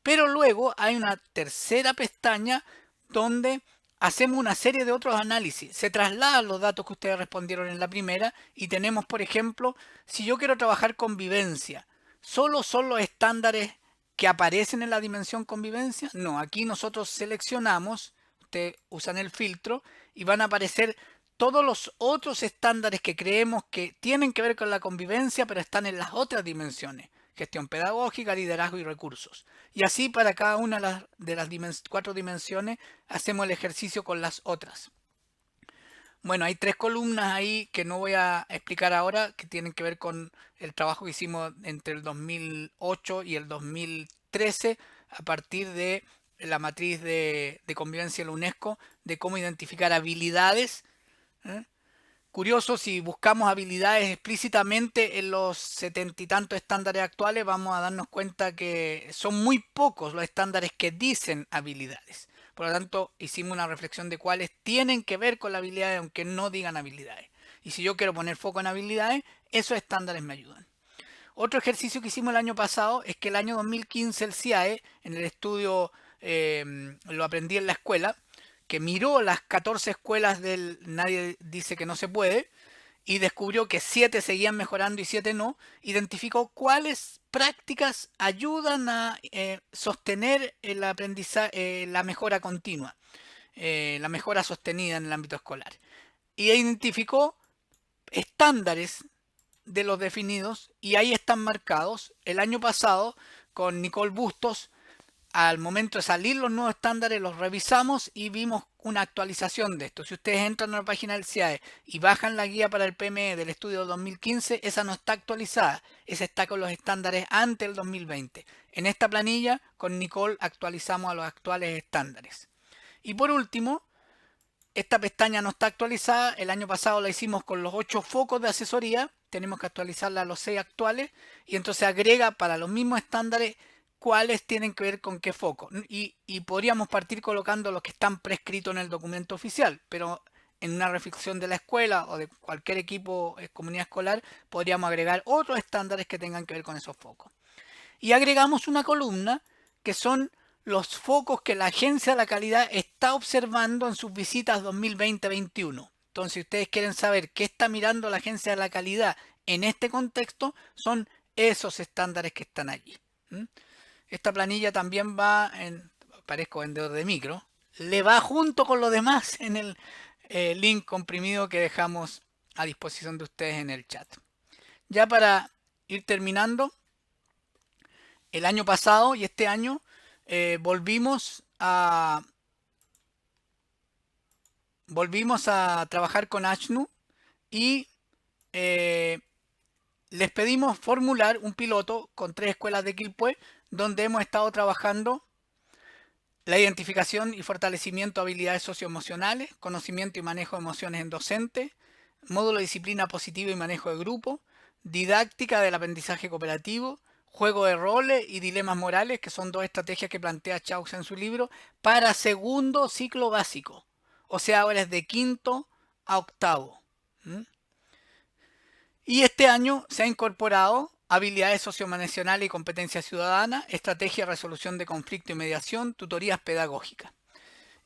Pero luego hay una tercera pestaña donde hacemos una serie de otros análisis. Se trasladan los datos que ustedes respondieron en la primera y tenemos, por ejemplo, si yo quiero trabajar convivencia, ¿solo son los estándares que aparecen en la dimensión convivencia? No, aquí nosotros seleccionamos, ustedes usan el filtro y van a aparecer todos los otros estándares que creemos que tienen que ver con la convivencia, pero están en las otras dimensiones. Gestión pedagógica, liderazgo y recursos. Y así para cada una de las 4 dimensiones hacemos el ejercicio con las otras. Bueno, hay 3 columnas ahí que no voy a explicar ahora, que tienen que ver con el trabajo que hicimos entre el 2008 y el 2013 a partir de la matriz de convivencia de la UNESCO, de cómo identificar habilidades. Curioso, si buscamos habilidades explícitamente en los 70 y tantos estándares actuales, vamos a darnos cuenta que son muy pocos los estándares que dicen habilidades. Por lo tanto, hicimos una reflexión de cuáles tienen que ver con la habilidad, aunque no digan habilidades. Y si yo quiero poner foco en habilidades, esos estándares me ayudan. Otro ejercicio que hicimos el año pasado es que el año 2015 el CIAE, en el estudio Lo aprendí en la escuela, que miró las 14 escuelas del Nadie dice que no se puede, y descubrió que 7 seguían mejorando y 7 no, identificó cuáles prácticas ayudan a sostener el aprendizaje, la mejora continua, la mejora sostenida en el ámbito escolar. Y identificó estándares de los definidos y ahí están marcados. El año pasado, con Nicole Bustos, al momento de salir los nuevos estándares, los revisamos y vimos una actualización de esto. Si ustedes entran a la página del CIAE y bajan la guía para el PME del estudio 2015, esa no está actualizada. Esa está con los estándares antes del 2020. En esta planilla, con Nicole, actualizamos a los actuales estándares. Y por último, esta pestaña no está actualizada. El año pasado la hicimos con los 8 focos de asesoría. Tenemos que actualizarla a los 6 actuales. Y entonces agrega para los mismos estándares cuáles tienen que ver con qué foco. Y podríamos partir colocando los que están prescritos en el documento oficial. Pero en una reflexión de la escuela o de cualquier equipo comunidad escolar, podríamos agregar otros estándares que tengan que ver con esos focos. Y agregamos una columna que son los focos que la Agencia de la Calidad está observando en sus visitas 2020-21. Entonces, si ustedes quieren saber qué está mirando la Agencia de la Calidad en este contexto, son esos estándares que están allí. Esta planilla también va en, parezco vendedor de micro, le va junto con lo demás en el link comprimido que dejamos a disposición de ustedes en el chat. Ya para ir terminando, el año pasado y este año volvimos a trabajar con ASHNU y les pedimos formular un piloto con 3 escuelas de Quilpué donde hemos estado trabajando la identificación y fortalecimiento de habilidades socioemocionales, conocimiento y manejo de emociones en docente, módulo de disciplina positiva y manejo de grupo, didáctica del aprendizaje cooperativo, juego de roles y dilemas morales, que son 2 estrategias que plantea Chaux en su libro, para segundo ciclo básico. O sea, ahora es de quinto a octavo. Y este año se ha incorporado habilidades socioemocionales y competencia ciudadana, estrategia de resolución de conflicto y mediación, tutorías pedagógicas.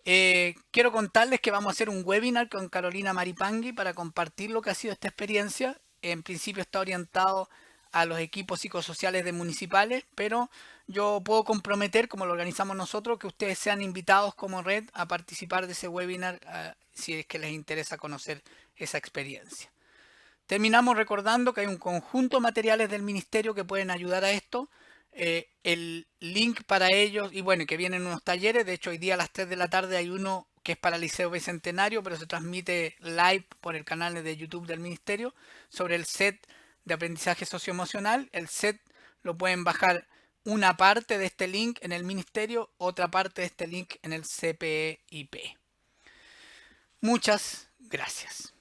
Quiero contarles que vamos a hacer un webinar con Carolina Maripangui para compartir lo que ha sido esta experiencia. En principio está orientado a los equipos psicosociales de municipales, pero yo puedo comprometer, como lo organizamos nosotros, que ustedes sean invitados como red a participar de ese webinar si es que les interesa conocer esa experiencia. Terminamos recordando que hay un conjunto de materiales del ministerio que pueden ayudar a esto. El link para ellos, y bueno, que vienen unos talleres. De hecho, hoy día a las 3 de la tarde hay uno que es para el Liceo Bicentenario, pero se transmite live por el canal de YouTube del ministerio, sobre el set de aprendizaje socioemocional. El set lo pueden bajar una parte de este link en el ministerio, otra parte de este link en el CPEIP. Muchas gracias.